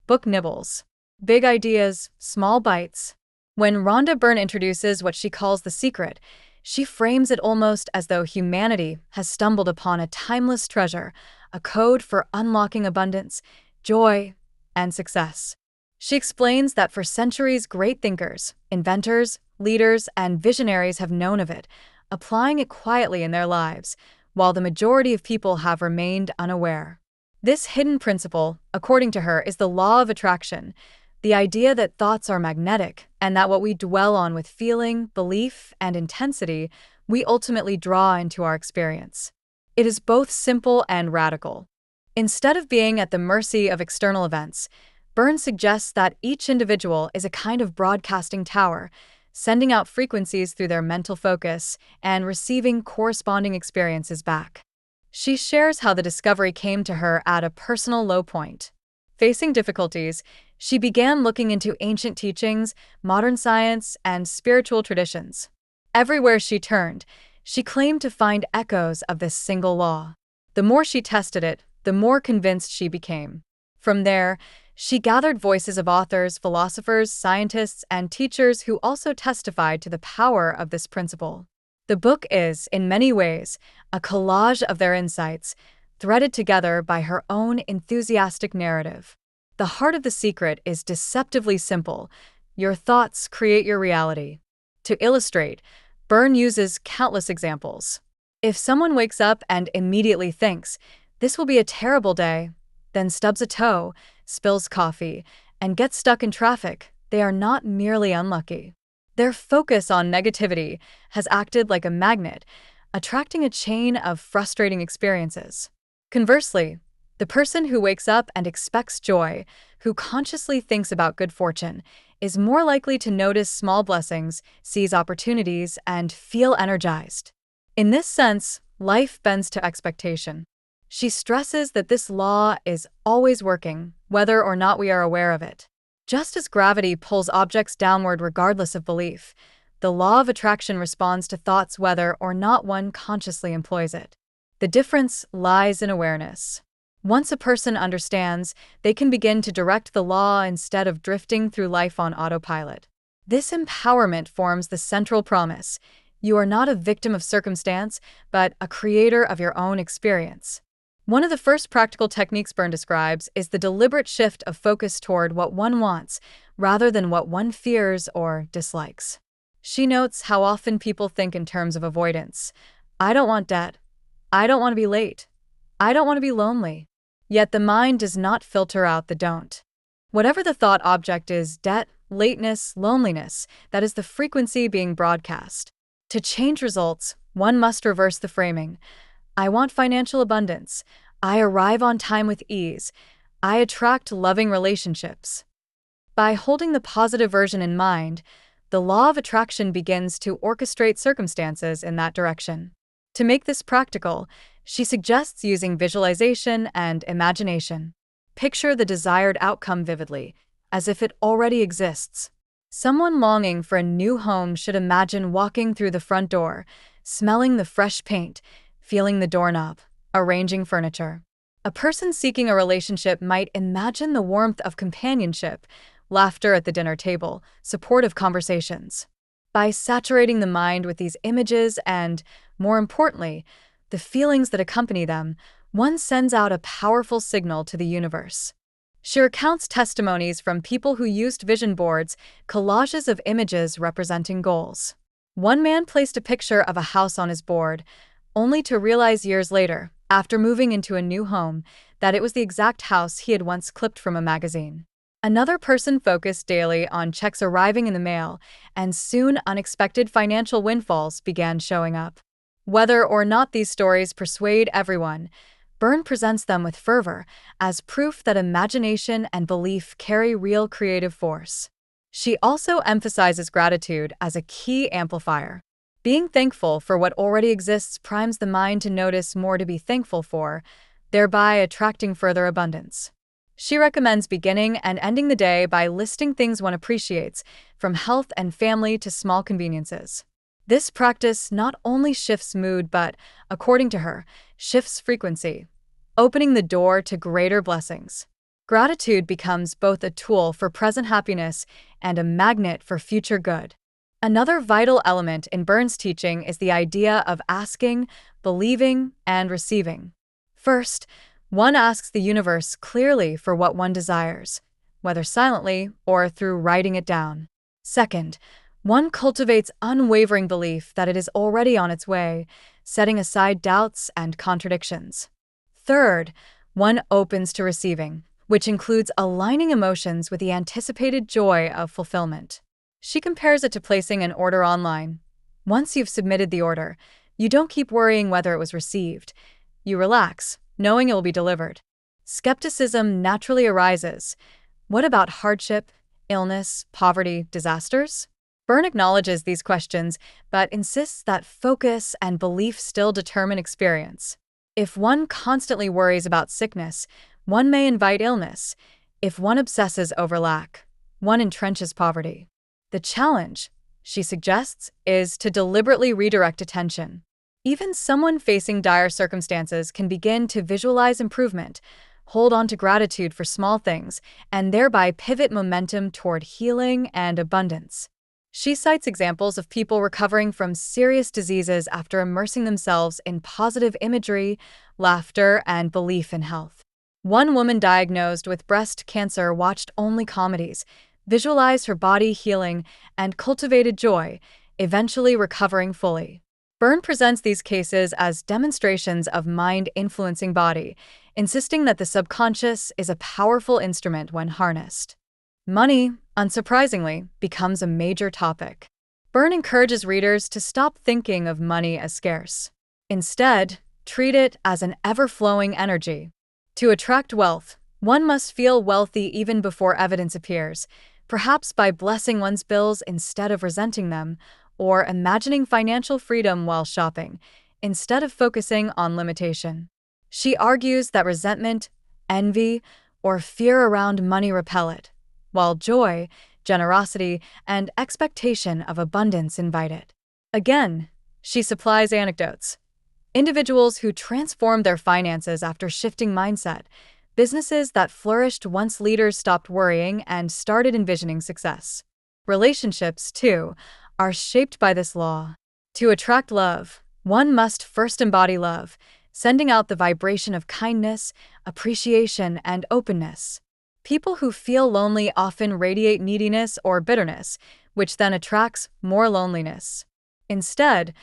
Book nibbles. Big ideas, small bites. When Rhonda Byrne introduces what she calls the secret, she frames it almost as though humanity has stumbled upon a timeless treasure, a code for unlocking abundance, joy, and success. She explains that for centuries, great thinkers, inventors, leaders, and visionaries have known of it, applying it quietly in their lives, while the majority of people have remained unaware. This hidden principle, according to her, is the law of attraction, the idea that thoughts are magnetic and that what we dwell on with feeling, belief, and intensity, we ultimately draw into our experience. It is both simple and radical. Instead of being at the mercy of external events, Byrne suggests that each individual is a kind of broadcasting tower, sending out frequencies through their mental focus and receiving corresponding experiences back. She shares how the discovery came to her at a personal low point. Facing difficulties, she began looking into ancient teachings, modern science, and spiritual traditions. Everywhere she turned, she claimed to find echoes of this single law. The more she tested it, the more convinced she became. From there, she gathered voices of authors, philosophers, scientists, and teachers who also testified to the power of this principle. The book is, in many ways, a collage of their insights, threaded together by her own enthusiastic narrative. The heart of the secret is deceptively simple. Your thoughts create your reality. To illustrate, Byrne uses countless examples. If someone wakes up and immediately thinks, "This will be a terrible day," then stubs a toe, spills coffee, and gets stuck in traffic, they are not merely unlucky. Their focus on negativity has acted like a magnet, attracting a chain of frustrating experiences. Conversely, the person who wakes up and expects joy, who consciously thinks about good fortune, is more likely to notice small blessings, seize opportunities, and feel energized. In this sense, life bends to expectation. She stresses that this law is always working, whether or not we are aware of it. Just as gravity pulls objects downward regardless of belief, the law of attraction responds to thoughts whether or not one consciously employs it. The difference lies in awareness. Once a person understands, they can begin to direct the law instead of drifting through life on autopilot. This empowerment forms the central promise. You are not a victim of circumstance, but a creator of your own experience. One of the first practical techniques Byrne describes is the deliberate shift of focus toward what one wants, rather than what one fears or dislikes. She notes how often people think in terms of avoidance. I don't want debt. I don't want to be late. I don't want to be lonely. Yet the mind does not filter out the don't. Whatever the thought object is, debt, lateness, loneliness, that is the frequency being broadcast. To change results, one must reverse the framing. I want financial abundance. I arrive on time with ease. I attract loving relationships. By holding the positive version in mind, the law of attraction begins to orchestrate circumstances in that direction. To make this practical, she suggests using visualization and imagination. Picture the desired outcome vividly, as if it already exists. Someone longing for a new home should imagine walking through the front door, smelling the fresh paint, feeling the doorknob, arranging furniture. A person seeking a relationship might imagine the warmth of companionship, laughter at the dinner table, supportive conversations. By saturating the mind with these images and, more importantly, the feelings that accompany them, one sends out a powerful signal to the universe. She recounts testimonies from people who used vision boards, collages of images representing goals. One man placed a picture of a house on his board, only to realize years later, after moving into a new home, that it was the exact house he had once clipped from a magazine. Another person focused daily on checks arriving in the mail, and soon unexpected financial windfalls began showing up. Whether or not these stories persuade everyone, Byrne presents them with fervor as proof that imagination and belief carry real creative force. She also emphasizes gratitude as a key amplifier. Being thankful for what already exists primes the mind to notice more to be thankful for, thereby attracting further abundance. She recommends beginning and ending the day by listing things one appreciates, from health and family to small conveniences. This practice not only shifts mood but, according to her, shifts frequency, opening the door to greater blessings. Gratitude becomes both a tool for present happiness and a magnet for future good. Another vital element in Byrne's teaching is the idea of asking, believing, and receiving. First, one asks the universe clearly for what one desires, whether silently or through writing it down. Second, one cultivates unwavering belief that it is already on its way, setting aside doubts and contradictions. Third, one opens to receiving, which includes aligning emotions with the anticipated joy of fulfillment. She compares it to placing an order online. Once you've submitted the order, you don't keep worrying whether it was received. You relax, knowing it will be delivered. Skepticism naturally arises. What about hardship, illness, poverty, disasters? Byrne acknowledges these questions, but insists that focus and belief still determine experience. If one constantly worries about sickness, one may invite illness. If one obsesses over lack, one entrenches poverty. The challenge, she suggests, is to deliberately redirect attention. Even someone facing dire circumstances can begin to visualize improvement, hold on to gratitude for small things, and thereby pivot momentum toward healing and abundance. She cites examples of people recovering from serious diseases after immersing themselves in positive imagery, laughter, and belief in health. One woman diagnosed with breast cancer watched only comedies, visualized her body healing, and cultivated joy, eventually recovering fully. Byrne presents these cases as demonstrations of mind influencing body, insisting that the subconscious is a powerful instrument when harnessed. Money, unsurprisingly, becomes a major topic. Byrne encourages readers to stop thinking of money as scarce. Instead, treat it as an ever-flowing energy. To attract wealth, one must feel wealthy even before evidence appears, perhaps by blessing one's bills instead of resenting them, or imagining financial freedom while shopping, instead of focusing on limitation. She argues that resentment, envy, or fear around money repel it, while joy, generosity, and expectation of abundance invite it. Again, she supplies anecdotes. Individuals who transformed their finances after shifting mindset, businesses that flourished once leaders stopped worrying and started envisioning success. Relationships, too, are shaped by this law. To attract love, one must first embody love, sending out the vibration of kindness, appreciation, and openness. People who feel lonely often radiate neediness or bitterness, which then attracts more loneliness. Instead,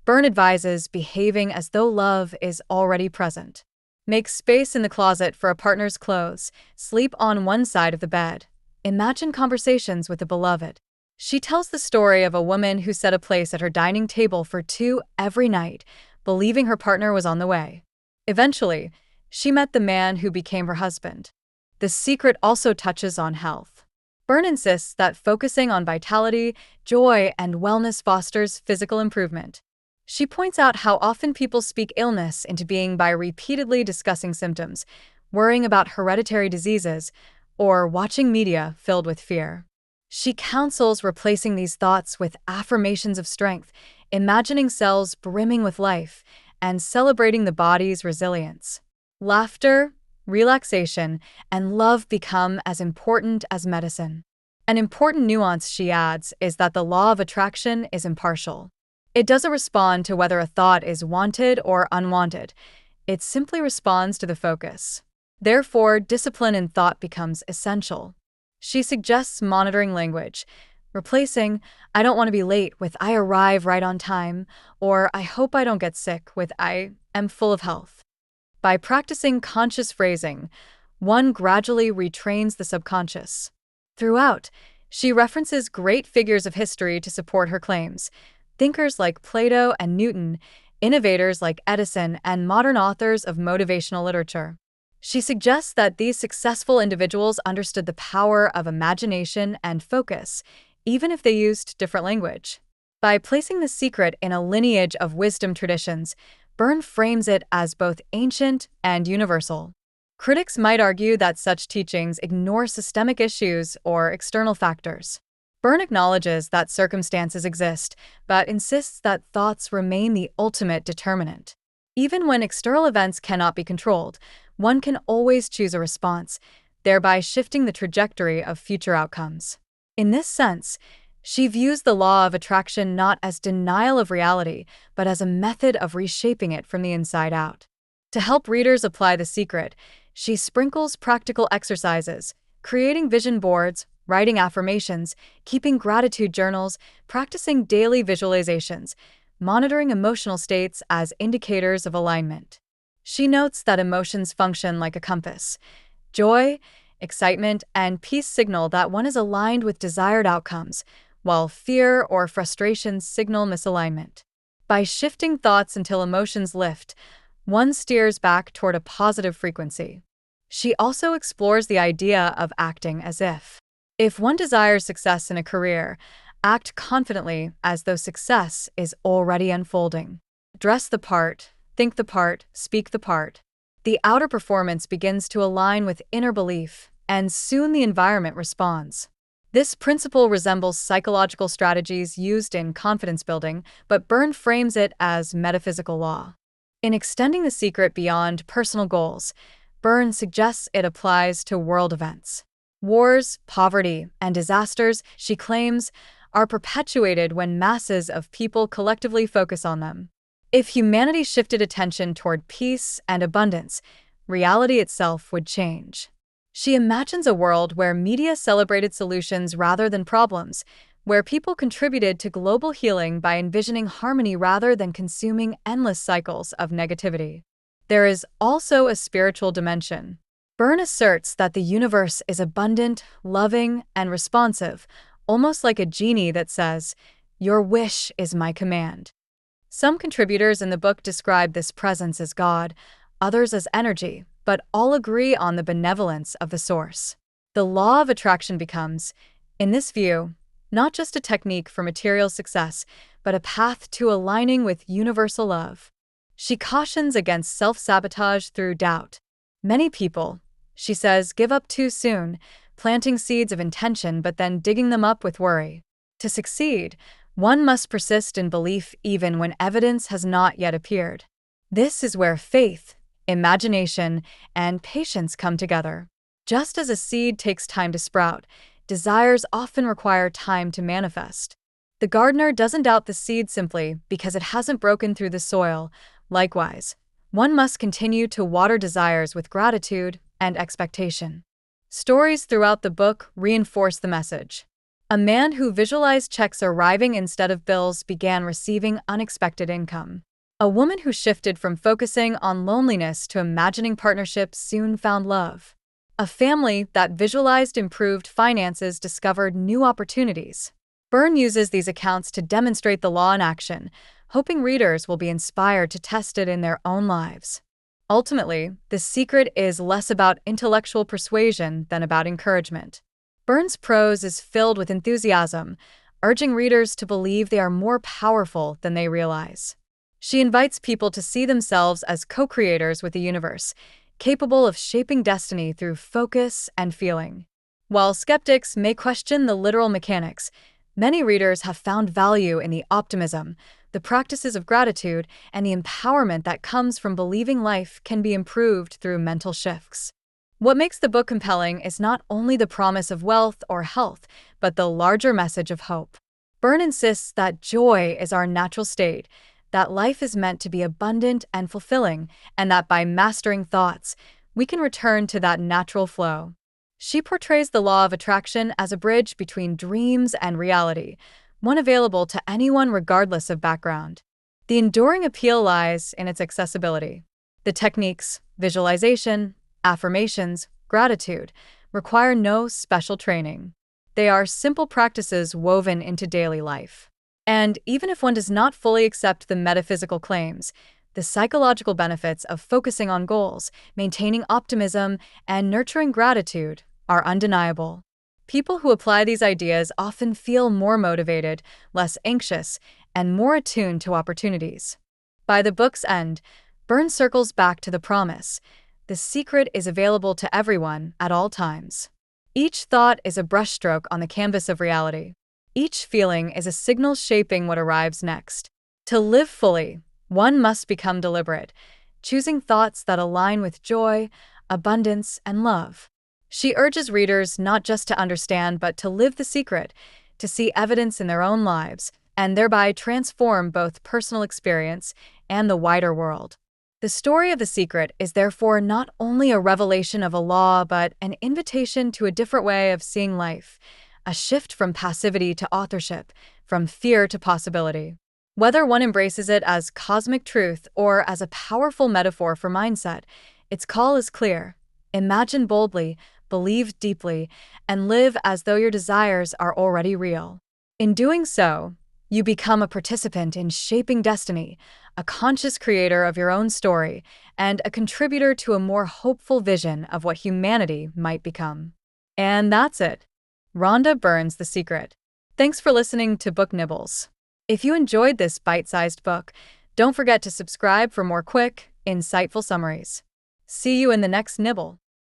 Byrne advises behaving as though love is already present. Make space in the closet for a partner's clothes, sleep on one side of the bed. Imagine conversations with a beloved. She tells the story of a woman who set a place at her dining table for two every night, believing her partner was on the way. Eventually, she met the man who became her husband. The secret also touches on health. Byrne insists that focusing on vitality, joy, and wellness fosters physical improvement. She points out how often people speak illness into being by repeatedly discussing symptoms, worrying about hereditary diseases, or watching media filled with fear. She counsels replacing these thoughts with affirmations of strength, imagining cells brimming with life, and celebrating the body's resilience. Laughter, relaxation, and love become as important as medicine. An important nuance, she adds, is that the law of attraction is impartial. It doesn't respond to whether a thought is wanted or unwanted. It simply responds to the focus. Therefore, discipline in thought becomes essential. She suggests monitoring language, replacing "I don't want to be late" with "I arrive right on time," or "I hope I don't get sick" with "I am full of health." By practicing conscious phrasing, one gradually retrains the subconscious. Throughout, she references great figures of history to support her claims: thinkers like Plato and Newton, innovators like Edison, and modern authors of motivational literature. She suggests that these successful individuals understood the power of imagination and focus, even if they used different language. By placing the secret in a lineage of wisdom traditions, Byrne frames it as both ancient and universal. Critics might argue that such teachings ignore systemic issues or external factors. Byrne acknowledges that circumstances exist, but insists that thoughts remain the ultimate determinant. Even when external events cannot be controlled, one can always choose a response, thereby shifting the trajectory of future outcomes. In this sense, she views the law of attraction not as denial of reality, but as a method of reshaping it from the inside out. To help readers apply The Secret, she sprinkles practical exercises, creating vision boards, writing affirmations, keeping gratitude journals, practicing daily visualizations, monitoring emotional states as indicators of alignment. She notes that emotions function like a compass. Joy, excitement, and peace signal that one is aligned with desired outcomes, while fear or frustration signal misalignment. By shifting thoughts until emotions lift, one steers back toward a positive frequency. She also explores the idea of acting as if. If one desires success in a career, act confidently as though success is already unfolding. Dress the part, think the part, speak the part. The outer performance begins to align with inner belief, and soon the environment responds. This principle resembles psychological strategies used in confidence building, but Byrne frames it as metaphysical law. In extending The Secret beyond personal goals, Byrne suggests it applies to world events. Wars, poverty, and disasters, she claims, are perpetuated when masses of people collectively focus on them. If humanity shifted attention toward peace and abundance, reality itself would change. She imagines a world where media celebrated solutions rather than problems, where people contributed to global healing by envisioning harmony rather than consuming endless cycles of negativity. There is also a spiritual dimension. Byrne asserts that the universe is abundant, loving, and responsive, almost like a genie that says, "Your wish is my command." Some contributors in the book describe this presence as God, others as energy, but all agree on the benevolence of the source. The law of attraction becomes, in this view, not just a technique for material success, but a path to aligning with universal love. She cautions against self-sabotage through doubt. Many people, she says, give up too soon, planting seeds of intention but then digging them up with worry. To succeed, one must persist in belief even when evidence has not yet appeared. This is where faith, imagination, and patience come together. Just as a seed takes time to sprout, desires often require time to manifest. The gardener doesn't doubt the seed simply because it hasn't broken through the soil. Likewise, one must continue to water desires with gratitude and expectation. Stories throughout the book reinforce the message. A man who visualized checks arriving instead of bills began receiving unexpected income. A woman who shifted from focusing on loneliness to imagining partnerships soon found love. A family that visualized improved finances discovered new opportunities. Byrne uses these accounts to demonstrate the law in action, hoping readers will be inspired to test it in their own lives. Ultimately, The Secret is less about intellectual persuasion than about encouragement. Byrne's prose is filled with enthusiasm, urging readers to believe they are more powerful than they realize. She invites people to see themselves as co-creators with the universe, capable of shaping destiny through focus and feeling. While skeptics may question the literal mechanics, many readers have found value in the optimism, the practices of gratitude, and the empowerment that comes from believing life can be improved through mental shifts. What makes the book compelling is not only the promise of wealth or health, but the larger message of hope. Byrne insists that joy is our natural state, that life is meant to be abundant and fulfilling, and that by mastering thoughts, we can return to that natural flow. She portrays the law of attraction as a bridge between dreams and reality, one available to anyone regardless of background. The enduring appeal lies in its accessibility. The techniques, visualization, affirmations, gratitude, require no special training. They are simple practices woven into daily life. And even if one does not fully accept the metaphysical claims, the psychological benefits of focusing on goals, maintaining optimism, and nurturing gratitude are undeniable. People who apply these ideas often feel more motivated, less anxious, and more attuned to opportunities. By the book's end, Byrne circles back to the promise: The Secret is available to everyone at all times. Each thought is a brushstroke on the canvas of reality. Each feeling is a signal shaping what arrives next. To live fully, one must become deliberate, choosing thoughts that align with joy, abundance, and love. She urges readers not just to understand but to live the secret, to see evidence in their own lives, and thereby transform both personal experience and the wider world. The story of The Secret is therefore not only a revelation of a law but an invitation to a different way of seeing life, a shift from passivity to authorship, from fear to possibility. Whether one embraces it as cosmic truth or as a powerful metaphor for mindset, its call is clear. Imagine boldly, believe deeply, and live as though your desires are already real. In doing so, you become a participant in shaping destiny, a conscious creator of your own story, and a contributor to a more hopeful vision of what humanity might become. And that's it. Rhonda Byrne's The Secret. Thanks for listening to Book Nibbles. If you enjoyed this bite-sized book, don't forget to subscribe for more quick, insightful summaries. See you in the next nibble.